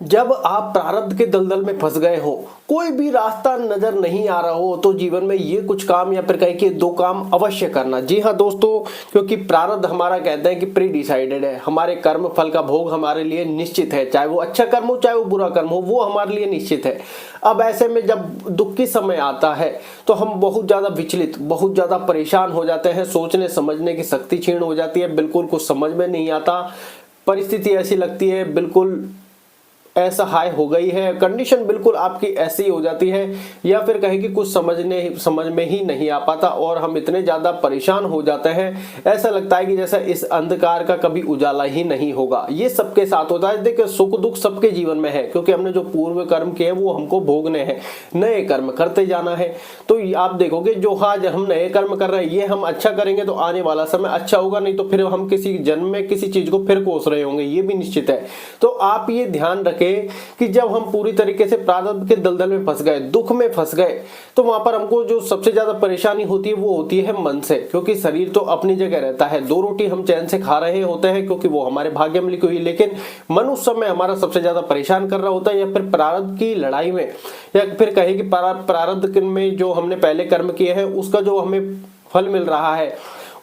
जब आप प्रारब्ध के दलदल में फंस गए हो, कोई भी रास्ता नजर नहीं आ रहा हो, तो जीवन में ये कुछ काम या फिर कहे कि दो काम अवश्य करना। जी हाँ दोस्तों, क्योंकि प्रारब्ध हमारा कहते हैं कि प्री डिसाइडेड है। हमारे कर्म फल का भोग हमारे लिए निश्चित है, चाहे वो अच्छा कर्म हो चाहे वो बुरा कर्म हो, वो हमारे लिए निश्चित है। अब ऐसे में जब दुख की समय आता है तो हम बहुत ज्यादा विचलित, बहुत ज्यादा परेशान हो जाते हैं, सोचने समझने की शक्ति क्षीण हो जाती है, बिल्कुल कुछ समझ में नहीं आता। परिस्थिति ऐसी लगती है बिल्कुल ऐसा हाई हो गई है, कंडीशन बिल्कुल आपकी ऐसी हो जाती है, या फिर कहें कि कुछ समझ में ही नहीं आ पाता और हम इतने ज्यादा परेशान हो जाते हैं, ऐसा लगता है कि जैसा इस अंधकार का कभी उजाला ही नहीं होगा। ये सबके साथ होता है। देखिए, सुख दुख सबके जीवन में है, क्योंकि हमने जो पूर्व कर्म किए हैं वो हमको भोगने हैं, नए कर्म करते जाना है। तो आप देखोगे जो आज हम नए कर्म कर रहे हैं, ये हम अच्छा करेंगे तो आने वाला समय अच्छा होगा, नहीं तो फिर हम किसी जन्म में किसी चीज को फिर कोस रहे होंगे, ये भी निश्चित है। तो आप ये ध्यान रखें कि जब हम पूरी तरीके से प्रारब्ध के दलदल में फंस गए, दुख में फंस गए, तो वहां पर हमको जो सबसे ज्यादा परेशानी होती है वो होती है मन से, क्योंकि शरीर तो अपनी जगह रहता है, दो रोटी हम चैन से खा रहे होते हैं क्योंकि वो हमारे भाग्य में लिखी हुई, लेकिन मन उस समय हमारा सबसे ज्यादा परेशान कर रहा होता है, या फिर प्रारब्ध की लड़ाई में, या फिर कहे कि प्रारब्ध में जो हमने पहले कर्म किए हैं उसका जो हमें फल मिल रहा है,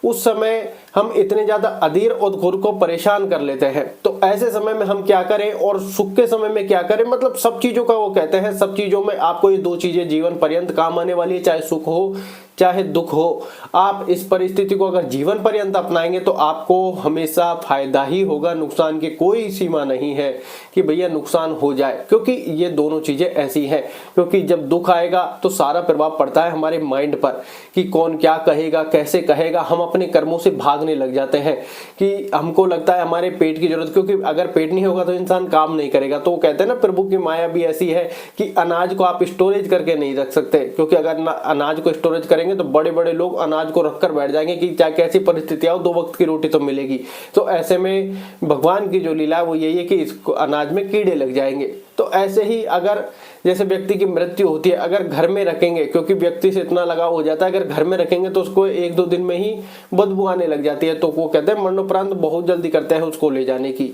उस समय हम इतने ज्यादा अधीर और खुद को परेशान कर लेते हैं। तो ऐसे समय में हम क्या करें और सुख के समय में क्या करें, मतलब सब चीजों का वो कहते हैं, सब चीजों में आपको ये दो चीजें जीवन पर्यंत काम आने वाली है, चाहे सुख हो चाहे दुख हो। आप इस परिस्थिति को अगर जीवन पर्यंत अपनाएंगे तो आपको हमेशा फायदा ही होगा, नुकसान की कोई सीमा नहीं है कि भैया नुकसान हो जाए, क्योंकि ये दोनों चीजें ऐसी हैं। क्योंकि जब दुख आएगा तो सारा प्रभाव पड़ता है हमारे माइंड पर कि कौन क्या कहेगा, कैसे कहेगा। हम अपने कर्मों से भागने लग जाते हैं कि हमको लगता है हमारे पेट की जरूरत, क्योंकि अगर पेट नहीं होगा तो इंसान काम नहीं करेगा। तो वो कहते हैं ना, प्रभु की माया भी ऐसी है कि अनाज को आप स्टोरेज करके नहीं रख सकते, क्योंकि अगर अनाज को स्टोरेज करेंगे तो बड़े बड़े लोग अनाज को रखकर बैठ जाएंगे कि चाहे कैसी परिस्थिति आओ, दो वक्त की रोटी तो मिलेगी। तो ऐसे में भगवान की जो लीला है वो यही है कि इसको अनाज में कीड़े लग जाएंगे। तो ऐसे ही अगर जैसे व्यक्ति की मृत्यु होती है, अगर घर में रखेंगे, क्योंकि व्यक्ति से इतना लगाव हो जाता है, अगर घर में रखेंगे तो उसको एक दो दिन में ही बदबू आने लग जाती है, तो वो कहते हैं मरणोपरांत बहुत जल्दी करते हैं उसको ले जाने की।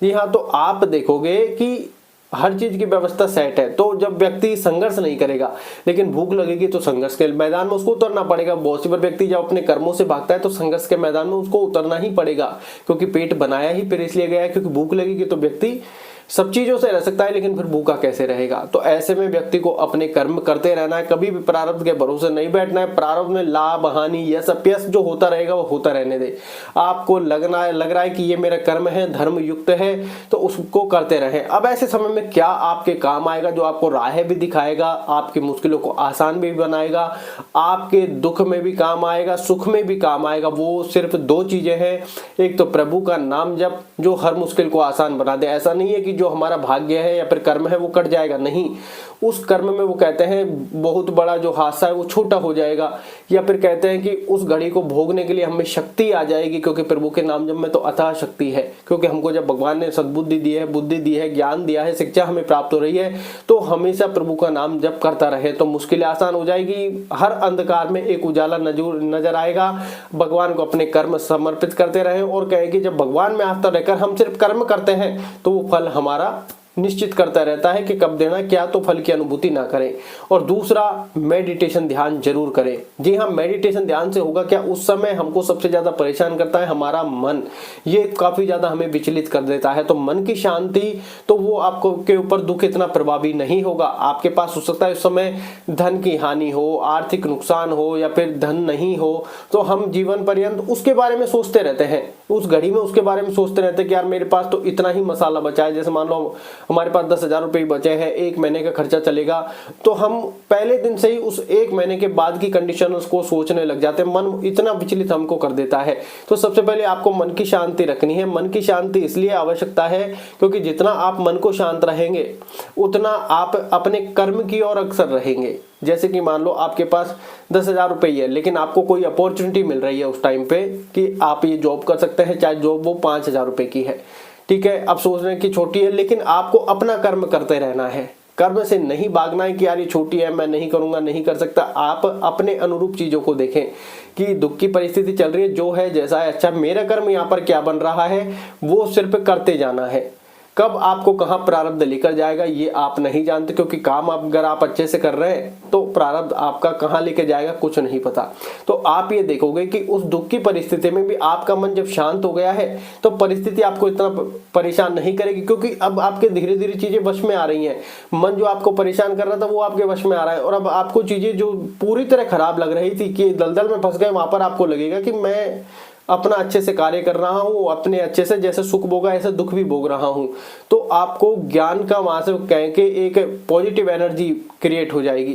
जी हाँ, तो आप देखोगे कि हर चीज की व्यवस्था सेट है। तो जब व्यक्ति संघर्ष नहीं करेगा, लेकिन भूख लगेगी तो संघर्ष के मैदान में उसको उतरना पड़ेगा। बहुत सी बार व्यक्ति जब अपने कर्मों से भागता है तो संघर्ष के मैदान में उसको उतरना ही पड़ेगा, क्योंकि पेट बनाया ही फिर इसलिए गया है, क्योंकि भूख लगेगी तो व्यक्ति सब चीजों से रह सकता है, लेकिन फिर भूखा कैसे रहेगा। तो ऐसे में व्यक्ति को अपने कर्म करते रहना है, कभी भी प्रारब्ध के भरोसे नहीं बैठना है। प्रारब्ध में लाभ हानि यश अपयश जो होता रहेगा वो होता रहने दे। आपको लग रहा है कि ये मेरा कर्म है, धर्म युक्त है, तो उसको करते रहें। अब ऐसे समय में क्या आपके काम आएगा, जो आपको राह भी दिखाएगा, आपकी मुश्किलों को आसान भी बनाएगा, आपके दुख में भी काम आएगा, सुख में भी काम आएगा, वो सिर्फ दो चीजें हैं। एक तो प्रभु का नाम जप, जो हर मुश्किल को आसान बना दे। ऐसा नहीं है कि जो हमारा भाग्य है या फिर कर्म है वो कट जाएगा, नहीं। उस कर्म में वो कहते हैं बहुत बड़ा जो हादसा है वो छोटा हो जाएगा, या फिर कहते हैं कि उस घड़ी को भोगने के लिए हमें शक्ति आ जाएगी, क्योंकि प्रभु के नाम जप में तो अथाह शक्ति है। क्योंकि हमको जब भगवान ने सद्बुद्धि दी है, बुद्धि दी है, ज्ञान दिया है, शिक्षा हमें प्राप्त हो रही है, तो हमेशा प्रभु का नाम जप करता रहे तो मुश्किलें आसान हो जाएगी। हर अंधकार में एक उजाला नजर आएगा। भगवान को अपने कर्म समर्पित करते रहे, और कहे कि जब भगवान में आस्था रहकर हम सिर्फ कर्म करते हैं तो वो फल हमारा निश्चित करता रहता है कि कब देना क्या, तो फल की अनुभूति ना करें। और दूसरा, मेडिटेशन ध्यान जरूर करें। जी हाँ, मेडिटेशन ध्यान से होगा क्या, उस समय हमको सबसे ज्यादा परेशान करता है हमारा मन, ये काफी ज्यादा हमें विचलित कर देता है। तो मन की शांति, तो वो आपको के ऊपर दुख इतना प्रभावी नहीं होगा। आपके पास हो सकता है उस समय धन की हानि हो, आर्थिक नुकसान हो, या फिर धन नहीं हो, तो हम जीवन पर्यंत उसके बारे में सोचते रहते हैं। उस घड़ी में उसके बारे में सोचते रहते हैं कि यार मेरे पास तो इतना ही मसाला बचा है। जैसे मान लो हमारे पास 10,000 रुपए बचे हैं, एक महीने का खर्चा चलेगा, तो हम पहले दिन से ही उस एक महीने के बाद की कंडीशन उसको सोचने लग जाते हैं। मन इतना विचलित हमको कर देता है। तो सबसे पहले आपको मन की शांति रखनी है। मन की शांति इसलिए आवश्यकता है क्योंकि जितना आप मन को शांत रहेंगे उतना आप अपने कर्म की ओर अग्रसर रहेंगे। जैसे कि मान लो आपके पास 10,000 रुपए है, लेकिन आपको कोई अपॉर्चुनिटी मिल रही है उस टाइम पे कि आप ये जॉब कर सकते हैं, चाहे जॉब वो 5,000 रुपए की है, ठीक है। अब सोच रहे हैं कि छोटी है, लेकिन आपको अपना कर्म करते रहना है। कर्म से नहीं भागना है कि यार ये छोटी है, मैं नहीं करूंगा, नहीं कर सकता। आप अपने अनुरूप चीजों को देखें कि दुख की परिस्थिति चल रही है, जो है जैसा है, अच्छा मेरा कर्म यहाँ पर क्या बन रहा है, वो सिर्फ करते जाना है। कब आपको कहां प्रारब्ध लेकर जाएगा ये आप नहीं जानते, क्योंकि काम अगर आप अच्छे से कर रहे हैं तो प्रारब्ध आपका कहां लेके जाएगा कुछ नहीं पता। तो आप ये देखोगे कि उस दुख की परिस्थिति में भी आपका मन जब शांत हो गया है तो परिस्थिति आपको इतना परेशान नहीं करेगी, क्योंकि अब आपके धीरे धीरे चीजें वश में आ रही हैं। मन जो आपको परेशान कर रहा था वो आपके वश में आ रहा है, और अब आपको चीजें जो पूरी तरह खराब लग रही थी कि दलदल में फंस गए, वहां पर आपको लगेगा कि मैं अपना अच्छे से कार्य कर रहा हूँ, अपने अच्छे से जैसे सुख भोगा ऐसे दुख भी भोग रहा हूँ। तो आपको ज्ञान का वहां से कह के एक पॉजिटिव एनर्जी क्रिएट हो जाएगी,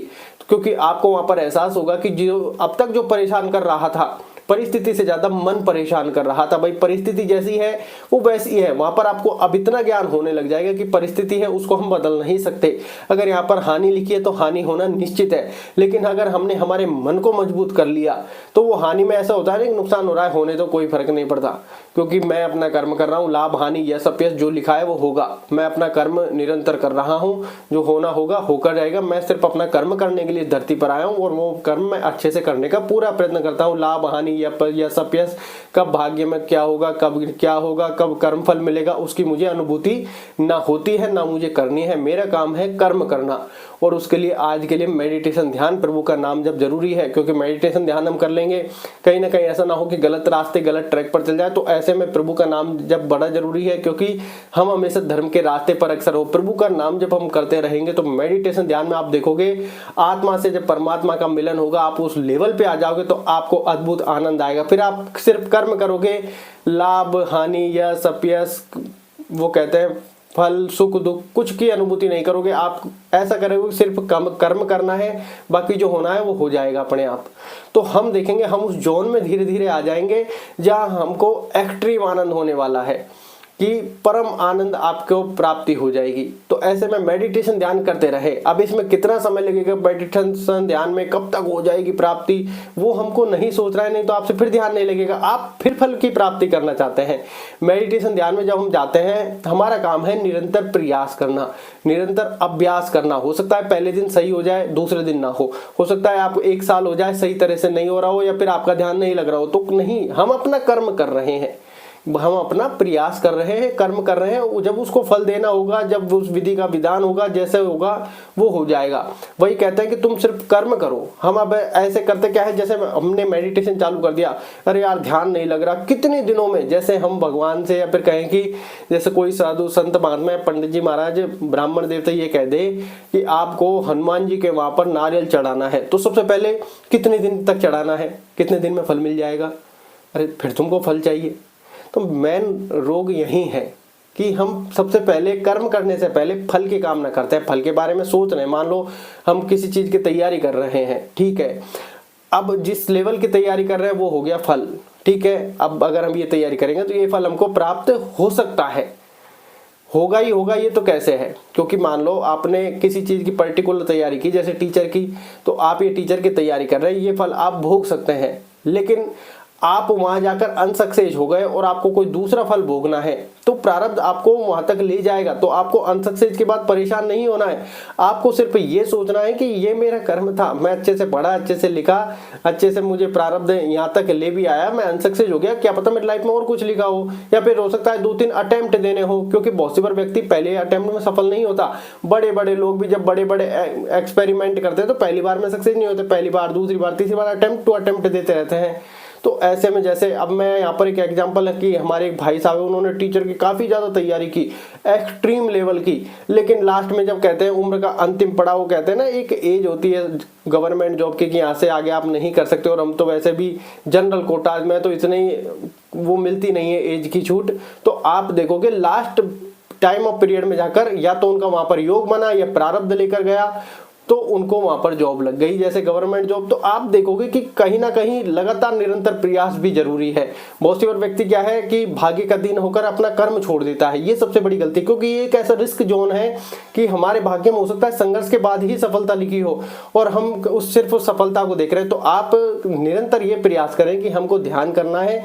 क्योंकि आपको वहां पर एहसास होगा कि जो अब तक जो परेशान कर रहा था, परिस्थिति से ज्यादा मन परेशान कर रहा था, भाई परिस्थिति जैसी है वो वैसी है। वहां पर आपको अब इतना ज्ञान होने लग जाएगा कि परिस्थिति है उसको हम बदल नहीं सकते। अगर यहाँ पर हानि लिखी है तो हानि होना निश्चित है, लेकिन अगर हमने हमारे मन को मजबूत कर लिया तो वो हानि में ऐसा होता है ना, नुकसान हो रहा है, होने तो कोई फर्क नहीं पड़ता, क्योंकि मैं अपना कर्म कर रहा हूँ, लाभ हानि यश अपयश जो लिखा है वो होगा। मैं अपना कर्म निरंतर कर रहा हूँ, जो होना होगा होकर जाएगा। मैं सिर्फ अपना कर्म करने के लिए धरती पर आया हूँ और वो कर्म मैं अच्छे से करने का पूरा प्रयत्न करता हूँ। लाभ हानि यश अपयश कब भाग्य में क्या होगा, कब क्या होगा, कब कर्म फल मिलेगा, उसकी मुझे अनुभूति ना होती है ना मुझे करनी है। मेरा काम है कर्म करना, और उसके लिए आज के लिए मेडिटेशन ध्यान प्रभु का नाम जब जरूरी है, क्योंकि मेडिटेशन ध्यान हम कर लेंगे कहीं ना कहीं ऐसा ना हो कि गलत रास्ते गलत ट्रैक पर चल जाए। तो ऐसे में प्रभु का नाम जब बड़ा जरूरी है, क्योंकि हम हमेशा धर्म के रास्ते पर अक्सर हो। प्रभु का नाम जब हम करते रहेंगे तो मेडिटेशन ध्यान में आप देखोगे आत्मा से जब परमात्मा का मिलन होगा, आप उस लेवल पे आ जाओगे तो आपको अद्भुत आनंद आएगा। फिर आप सिर्फ कर्म करोगे, लाभ हानि यश अपयश वो कहते हैं फल सुख दुख कुछ की अनुभूति नहीं करोगे। आप ऐसा करोगे सिर्फ कर्म करना है, बाकी जो होना है वो हो जाएगा अपने आप। तो हम देखेंगे हम उस जोन में धीरे धीरे आ जाएंगे जहां हमको एक्सट्रीम आनंद होने वाला है, कि परम आनंद आपको प्राप्ति हो जाएगी। तो ऐसे में मेडिटेशन ध्यान करते रहे। अब इसमें कितना समय लगेगा मेडिटेशन ध्यान में, कब तक हो जाएगी प्राप्ति, वो हमको नहीं सोच रहा है, नहीं तो आपसे फिर ध्यान नहीं लगेगा। आप फिर फल की प्राप्ति करना चाहते हैं। मेडिटेशन ध्यान में जब हम जाते हैं, हमारा काम है निरंतर प्रयास करना, निरंतर अभ्यास करना। हो सकता है पहले दिन सही हो जाए, दूसरे दिन ना हो सकता है आपको 1 साल हो जाए सही तरह से नहीं हो रहा हो, या फिर आपका ध्यान नहीं लग रहा हो। तो नहीं, हम अपना कर्म कर रहे हैं, हम अपना प्रयास कर रहे हैं, कर्म कर रहे हैं। जब उसको फल देना होगा, जब उस विधि का विधान होगा, जैसे होगा वो हो जाएगा। वही कहते हैं कि तुम सिर्फ कर्म करो। हम अब ऐसे करते क्या है, जैसे हमने मेडिटेशन चालू कर दिया, अरे यार ध्यान नहीं लग रहा, कितने दिनों में, जैसे हम भगवान से या फिर कहें कि जैसे कोई साधु संत महात्मा पंडित जी महाराज ब्राह्मण देवता ये कह दे कि आपको हनुमान जी के वहां पर नारियल चढ़ाना है, तो सबसे पहले कितने दिन तक चढ़ाना है, कितने दिन में फल मिल जाएगा। अरे फिर तुमको फल चाहिए। तो मेन रोग यही है कि हम सबसे पहले कर्म करने से पहले फल की कामना करते हैं, फल के बारे में सोच रहे हैं। मान लो हम किसी चीज की तैयारी कर रहे हैं, ठीक है, अब जिस लेवल की तैयारी कर रहे हैं वो हो गया फल, ठीक है। अब अगर हम ये तैयारी करेंगे तो ये फल हमको प्राप्त हो सकता है, होगा ही होगा। ये तो कैसे है, क्योंकि मान लो आपने किसी चीज की पर्टिकुलर तैयारी की, जैसे टीचर की, तो आप ये टीचर की तैयारी कर रहे हैं, ये फल आप भोग सकते हैं। लेकिन आप वहां जाकर अनसक्सेस हो गए और आपको कोई दूसरा फल भोगना है, तो प्रारब्ध आपको वहां तक ले जाएगा। तो आपको अनसक्सेस के बाद परेशान नहीं होना है, आपको सिर्फ ये सोचना है कि ये मेरा कर्म था, मैं अच्छे से पढ़ा, अच्छे से लिखा, अच्छे से मुझे प्रारब्ध यहाँ तक ले भी आया, मैं अनसक्सेस हो गया, क्या पता मेरी लाइफ में और कुछ लिखा हो, या फिर हो सकता है 2-3 अटेम्प्ट देने हो, क्योंकि बहुत सी बार व्यक्ति पहले अटेम्प्ट में सफल नहीं होता। बड़े बड़े लोग भी जब बड़े बड़े एक्सपेरिमेंट करते हैं तो पहली बार में सक्सेस नहीं होते, पहली बार, दूसरी बार, तीसरी बार अटेम्प्ट टू अटेम्प्ट देते रहते हैं। तो ऐसे में जैसे अब मैं यहाँ पर एक एग्जांपल है कि हमारे एक भाई साहब है, उन्होंने टीचर की काफ़ी ज़्यादा तैयारी की, एक्सट्रीम लेवल की, लेकिन लास्ट में जब कहते हैं उम्र का अंतिम पड़ाव, कहते हैं ना एक एज होती है गवर्नमेंट जॉब की कि यहाँ से आगे आप नहीं कर सकते, और हम तो वैसे भी जनरल कोटाज में तो इतनी वो मिलती नहीं है एज की छूट। तो आप देखोगे लास्ट टाइम ऑफ पीरियड में जाकर या तो उनका वहाँ पर योग बना या प्रारब्ध लेकर गया, तो उनको वहां पर जॉब लग गई, जैसे गवर्नमेंट जॉब। तो आप देखोगे कि कहीं ना कहीं लगातार निरंतर प्रयास भी जरूरी है। बहुत सी बार व्यक्ति क्या है कि भाग्य का दिन होकर अपना कर्म छोड़ देता है, ये सबसे बड़ी गलती, क्योंकि ये एक ऐसा रिस्क जोन है कि हमारे भाग्य में हो सकता है संघर्ष के बाद ही सफलता लिखी हो, और हम उस सिर्फ उस सफलता को देख रहे हैं। तो आप निरंतर ये प्रयास करें कि हमको ध्यान करना है,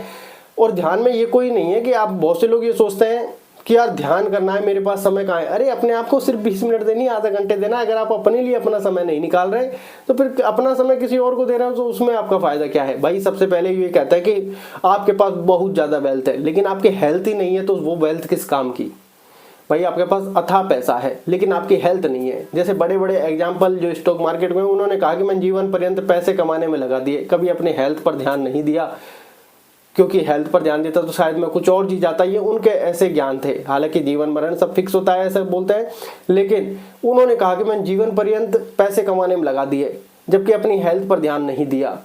और ध्यान में ये कोई नहीं है कि आप, बहुत से लोग ये सोचते हैं कि यार ध्यान करना है, मेरे पास समय कहाँ है। अरे अपने आप को सिर्फ 20 मिनट देनी, आधा घंटे देना। अगर आप अपने लिए अपना समय नहीं निकाल रहे तो फिर अपना समय किसी और को दे रहे हो, तो उसमें आपका फायदा क्या है भाई। सबसे पहले ये कहता है कि आपके पास बहुत ज्यादा वेल्थ है, लेकिन आपकी हेल्थ ही नहीं है, तो वो वेल्थ किस काम की। भाई आपके पास अथाह पैसा है लेकिन आपकी हेल्थ नहीं है। जैसे बड़े बड़े एग्जाम्पल जो स्टॉक मार्केट में, उन्होंने कहा कि मैं जीवन पर्यंत पैसे कमाने में लगा दिए, कभी अपने हेल्थ पर ध्यान नहीं दिया, क्योंकि हेल्थ पर ध्यान देता तो शायद मैं कुछ और जी जाता। ये उनके ऐसे ज्ञान थे। हालांकि जीवन मरण सब फिक्स होता है ऐसा बोलते हैं, लेकिन उन्होंने कहा कि मैं जीवन पर्यंत पैसे कमाने में लगा दिए, जबकि अपनी हेल्थ पर ध्यान नहीं दिया।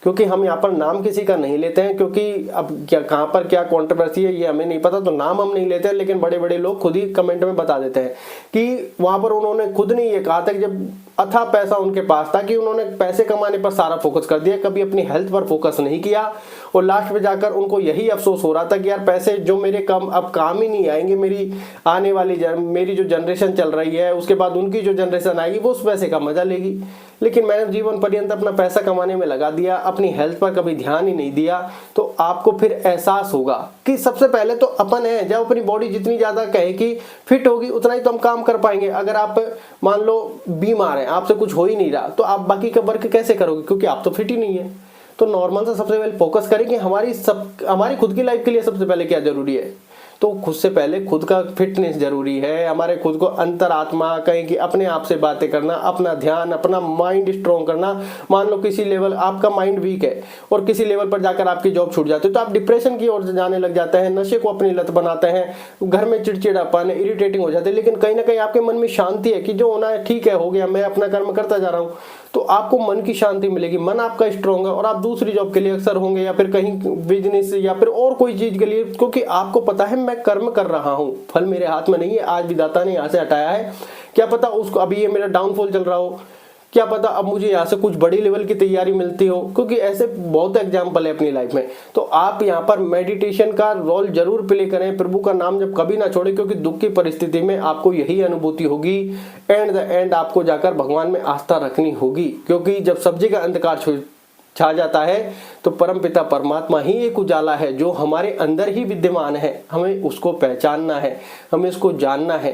क्योंकि हम यहाँ पर नाम किसी का नहीं लेते हैं, क्योंकि अब क्या कहाँ पर क्या कंट्रोवर्सी है ये हमें नहीं पता, तो नाम हम नहीं लेते हैं। लेकिन बड़े बड़े लोग खुद ही कमेंट में बता देते हैं कि वहां पर उन्होंने खुद ने ये कहा था कि जब अथाह पैसा उनके पास था कि उन्होंने पैसे कमाने पर सारा फोकस कर दिया, कभी अपनी हेल्थ पर फोकस नहीं किया। और लास्ट में जाकर उनको यही अफसोस हो रहा था कि यार पैसे जो मेरे अब काम ही नहीं आएंगे, मेरी आने वाली मेरी जो जनरेशन चल रही है उसके बाद उनकी जो जनरेशन आएगी वो उस पैसे का मजा लेगी। लेकिन मैंने जीवन पर्यंत अपना पैसा कमाने में लगा दिया, अपनी हेल्थ पर कभी ध्यान ही नहीं दिया। तो आपको फिर एहसास होगा कि सबसे पहले तो अपन है, जब अपनी बॉडी जितनी ज्यादा कहे कि फिट होगी उतना ही तो हम काम कर पाएंगे। अगर आप मान लो बीमार हैं, आपसे कुछ हो ही नहीं रहा, तो आप बाकी का वर्क कैसे करोगे, क्योंकि आप तो फिट ही नहीं है। तो नॉर्मल से सबसे पहले फोकस करें कि हमारी खुद की लाइफ के लिए सबसे पहले क्या जरूरी है। तो खुद से पहले खुद का फिटनेस जरूरी है, हमारे खुद को अंतरात्मा कहें कि अपने आप से बातें करना, अपना ध्यान, अपना माइंड स्ट्रॉन्ग करना। मान लो किसी लेवल आपका माइंड वीक है और किसी लेवल पर जाकर आपकी जॉब छूट जाती है, तो आप डिप्रेशन की ओर जाने लग जाते हैं, नशे को अपनी लत बनाते हैं, घर में चिड़चिड़ापन, इरिटेटिंग हो जाते हैं। लेकिन कहीं ना कहीं आपके मन में शांति है कि जो होना है ठीक है, हो गया, मैं अपना कर्म करता जा रहा हूँ, तो आपको मन की शांति मिलेगी, मन आपका स्ट्रॉन्ग है और आप दूसरी जॉब के लिए अक्सर होंगे या फिर कहीं बिजनेस या फिर और कोई चीज के लिए, क्योंकि आपको पता है मैं कर्म कर रहा हूं, फल मेरे हाथ में नहीं है। आज विधाता ने यहां से हटाया है, क्या पता उसको अभी ये मेरा डाउनफॉल चल रहा हो, क्या पता अब मुझे यहाँ से कुछ बड़ी लेवल की तैयारी मिलती हो, क्योंकि ऐसे बहुत एग्जाम्पल है अपनी लाइफ में। तो आप यहाँ पर मेडिटेशन का रोल जरूर प्ले करें, प्रभु का नाम जब कभी ना छोड़े, क्योंकि दुख की परिस्थिति में आपको यही अनुभूति होगी। एंड द एंड आपको जाकर भगवान में आस्था रखनी होगी, क्योंकि जब सब्जी का अंधकार छा जाता है तो परमपिता परमात्मा ही एक उजाला है जो हमारे अंदर ही विद्यमान है। हमें उसको पहचानना है, हमें उसको जानना है।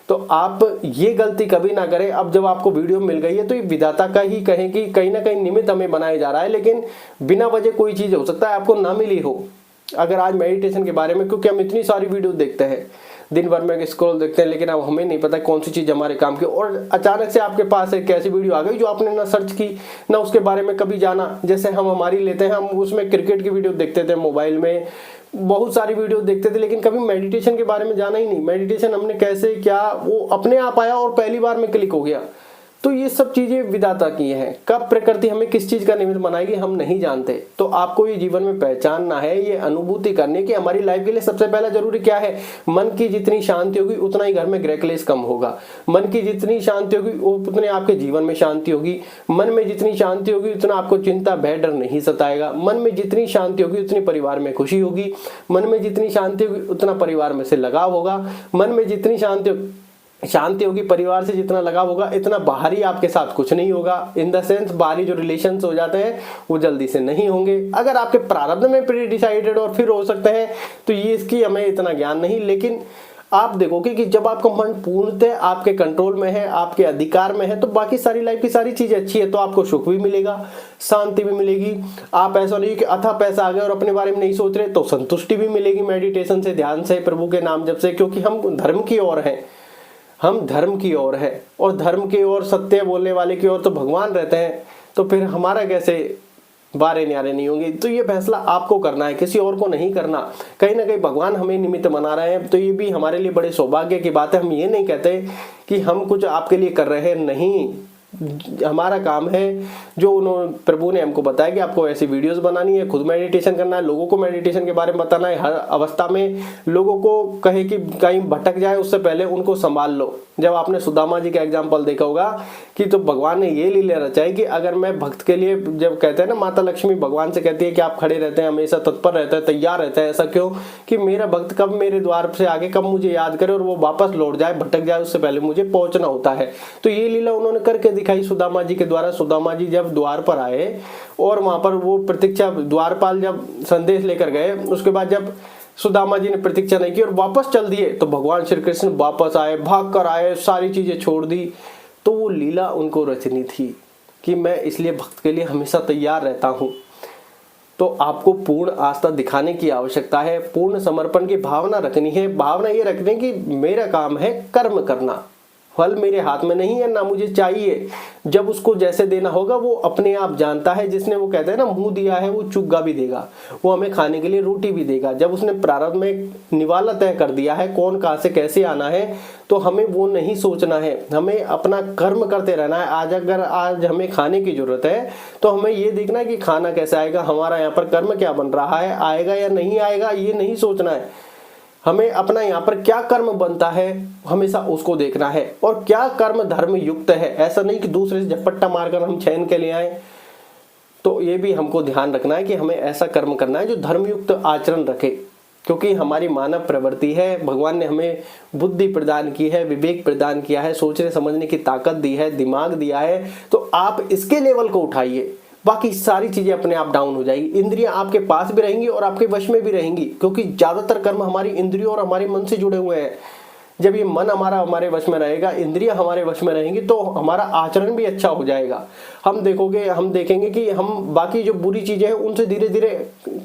तो आप ये गलती कभी ना करें। अब जब आपको वीडियो मिल गई है तो ये विधाता का ही कहें कि कहीं ना कहीं निमित्त हमें बनाया जा रहा है, लेकिन बिना वजह कोई चीज हो सकता है आपको ना मिली हो। अगर आज मेडिटेशन के बारे में, क्योंकि हम इतनी सारी वीडियो देखते हैं, दिन भर में स्क्रॉल देखते हैं, लेकिन अब हमें नहीं पता कौन सी चीज हमारे काम की, और अचानक से आपके पास एक ऐसी वीडियो आ गई जो आपने ना सर्च की ना उसके बारे में कभी जाना। जैसे हम हमारी लेते हैं, हम उसमें क्रिकेट की वीडियो देखते थे, मोबाइल में बहुत सारी वीडियो देखते थे, लेकिन कभी मेडिटेशन के बारे में जाना ही नहीं। मेडिटेशन हमने कैसे क्या, वो अपने आप आया और पहली बार में क्लिक हो गया। तो ये सब चीजें विधाता की हैं। कब प्रकृति हमें किस चीज का निमित्त बनाएगी हम नहीं जानते। तो आपको ये जीवन में पहचानना है, ये अनुभूति करने की हमारी लाइफ के लिए सबसे पहला जरूरी क्या है। मन की जितनी शांति होगी उतना ही घर में गृह क्लेश कम होगा। मन की जितनी शांति होगी उतने आपके जीवन में शांति होगी। मन में जितनी शांति होगी उतना आपको चिंता भय डर नहीं सताएगा। मन में जितनी शांति होगी उतनी परिवार में खुशी होगी। मन में जितनी शांति होगी उतना परिवार में से लगाव होगा। मन में जितनी शांति होगी, परिवार से जितना लगाव होगा, इतना बाहरी आपके साथ कुछ नहीं होगा। इन द सेंस बाहरी जो रिलेशंस हो जाते हैं वो जल्दी से नहीं होंगे। अगर आपके प्रारब्ध में प्री डिसाइडेड और फिर हो सकते हैं तो ये इसकी हमें इतना ज्ञान नहीं। लेकिन आप देखोगे कि जब आपका मन पूर्णतः आपके कंट्रोल में है, आपके अधिकार में है, तो बाकी सारी लाइफ की सारी चीजें अच्छी है। तो आपको सुख भी मिलेगा, शांति भी मिलेगी। आप ऐसा नहीं कि अथाह पैसा आ गया और अपने बारे में नहीं सोच रहे, तो संतुष्टि भी मिलेगी मेडिटेशन से, ध्यान से, प्रभु के नाम जप से। क्योंकि हम धर्म की ओर हैं, हम धर्म की ओर है, और धर्म की ओर, सत्य बोलने वाले की ओर तो भगवान रहते हैं। तो फिर हमारा कैसे बारे न्यारे नहीं होंगे। तो ये फैसला आपको करना है, किसी और को नहीं करना। कहीं ना कहीं भगवान हमें निमित्त बना रहे हैं, तो ये भी हमारे लिए बड़े सौभाग्य की बात है। हम ये नहीं कहते कि हम कुछ आपके लिए कर रहे हैं, नहीं। हमारा काम है जो प्रभु ने हमको बताया कि आपको ऐसी वीडियोस बनानी है, खुद मेडिटेशन करना है, लोगों को मेडिटेशन के बारे में बताना है। हर अवस्था में लोगों को कहे कि कहीं भटक जाए उससे पहले उनको संभाल लो। जब आपने सुदामा जी का एग्जाम्पल देखा होगा कि तो भगवान ने ये लीला रचाई कि अगर मैं भक्त के लिए, जब कहते हैं ना माता लक्ष्मी भगवान से कहती है कि आप खड़े रहते हैं, हमेशा तत्पर रहते हैं, तैयार रहते हैं। ऐसा क्यों कि मेरा भक्त कब मेरे द्वार से आगे कब मुझे याद करे और वो वापस लौट जाए, भटक जाए, उससे पहले मुझे पहुंचना होता है। तो ये लीला उन्होंने करके दिखाई सुदामा जी के द्वारा। सुदामा जी जब द्वार पर आए और वहां पर वो प्रतीक्षा, द्वारपाल जब संदेश लेकर गए, उसके बाद जब सुदामा जी ने प्रतीक्षा नहीं की और वापस चल दिए, तो भगवान श्री कृष्ण वापस आए, भाग कर आए, सारी चीजें छोड़ दी। तो वो लीला उनको रचनी थी कि मैं इसलिए भक्त के लिए हमेशा तैयार रहता हूं। तो आपको पूर्ण आस्था दिखाने की आवश्यकता है, पूर्ण समर्पण की भावना रखनी है। भावना ये रखनी कि मेरा काम है कर्म करना, फल मेरे हाथ में नहीं है, ना मुझे चाहिए। जब उसको जैसे देना होगा वो अपने आप जानता है। जिसने वो कहते हैं ना, मुंह दिया है वो चुग्गा भी देगा, वो हमें खाने के लिए रोटी भी देगा। जब उसने प्रारब्ध में निवाला तय कर दिया है कौन कहाँ से कैसे आना है, तो हमें वो नहीं सोचना है, हमें अपना कर्म करते रहना है। आज हमें खाने की जरूरत है तो हमें ये देखना है कि खाना कैसे आएगा, हमारा यहाँ पर कर्म क्या बन रहा है, आएगा या नहीं आएगा ये नहीं सोचना है। हमें अपना यहाँ पर क्या कर्म बनता है हमेशा उसको देखना है, और क्या कर्म धर्म युक्त है। ऐसा नहीं कि दूसरे से झपट्टा मारकर हम चैन के लिए आए। तो ये भी हमको ध्यान रखना है कि हमें ऐसा कर्म करना है जो धर्मयुक्त आचरण रखे, क्योंकि हमारी मानव प्रवृत्ति है। भगवान ने हमें बुद्धि प्रदान की है, विवेक प्रदान किया है, सोचने समझने की ताकत दी है, दिमाग दिया है। तो आप इसके लेवल को उठाइए, बाकी सारी चीजें अपने आप डाउन हो जाएगी। इंद्रियां आपके पास भी रहेंगी और आपके वश में भी रहेंगी, क्योंकि ज्यादातर कर्म हमारी इंद्रियों और हमारे मन से जुड़े हुए हैं। जब ये मन हमारे वश में रहेगा, इंद्रियां हमारे वश में रहेंगी, तो हमारा आचरण भी अच्छा हो जाएगा। हम देखेंगे कि हम बाकी जो बुरी चीजें हैं उनसे धीरे धीरे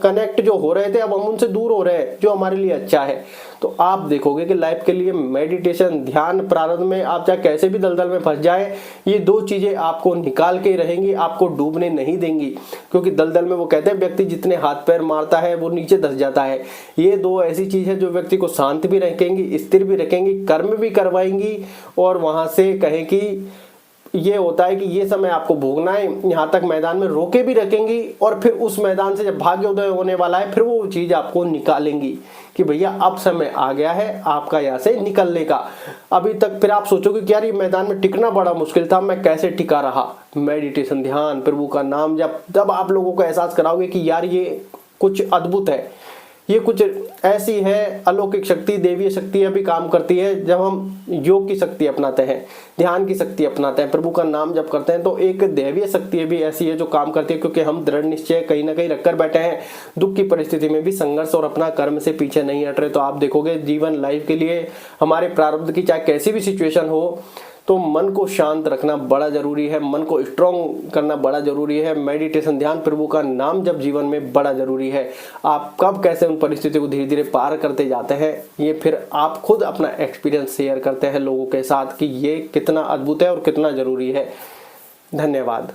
कनेक्ट जो हो रहे थे अब हम उनसे दूर हो रहे हैं, जो हमारे लिए अच्छा है। तो आप देखोगे कि लाइफ के लिए मेडिटेशन, ध्यान, प्रारब्ध में आप चाहे कैसे भी दलदल में फंस जाए, ये दो चीजें आपको निकाल के रहेंगी, आपको डूबने नहीं देंगी। क्योंकि दलदल में वो कहते हैं व्यक्ति जितने हाथ पैर मारता है वो नीचे धंस जाता है। ये दो ऐसी चीज है जो व्यक्ति को शांत भी रखेंगी, स्थिर भी रखेंगी, कर्म भी करवाएंगी, और वहां से कहें कि ये होता है कि ये समय आपको भोगना है, यहाँ तक मैदान में रोके भी रखेंगी, और फिर उस मैदान से जब भाग्योदय होने वाला है फिर वो चीज आपको निकालेंगी कि भैया अब समय आ गया है आपका यहाँ से निकलने का। अभी तक फिर आप सोचोगे कि यार ये मैदान में टिकना बड़ा मुश्किल था, मैं कैसे टिका रहा। मेडिटेशन, ध्यान, प्रभु का नाम जब आप लोगों को एहसास कराओगे कि यार ये कुछ अद्भुत है, ये कुछ ऐसी है अलौकिक शक्ति, देवीय शक्ति अभी काम करती है। जब हम योग की शक्ति अपनाते हैं, ध्यान की शक्ति अपनाते हैं, प्रभु का नाम जब करते हैं, तो एक दैवीय शक्ति भी ऐसी है जो काम करती है। क्योंकि हम दृढ़ निश्चय कहीं ना कहीं रखकर बैठे हैं, दुख की परिस्थिति में भी संघर्ष और अपना कर्म से पीछे नहीं हट रहे। तो आप देखोगे जीवन लाइफ के लिए हमारे प्रारब्ध की चाहे कैसी भी सिचुएशन हो, तो मन को शांत रखना बड़ा जरूरी है, मन को स्ट्रॉन्ग करना बड़ा जरूरी है। मेडिटेशन, ध्यान, प्रभु का नाम जब जीवन में बड़ा जरूरी है। आप कब कैसे उन परिस्थितियों को धीरे धीरे पार करते जाते हैं, ये फिर आप खुद अपना एक्सपीरियंस शेयर करते हैं लोगों के साथ कि ये कितना अद्भुत है और कितना जरूरी है। धन्यवाद।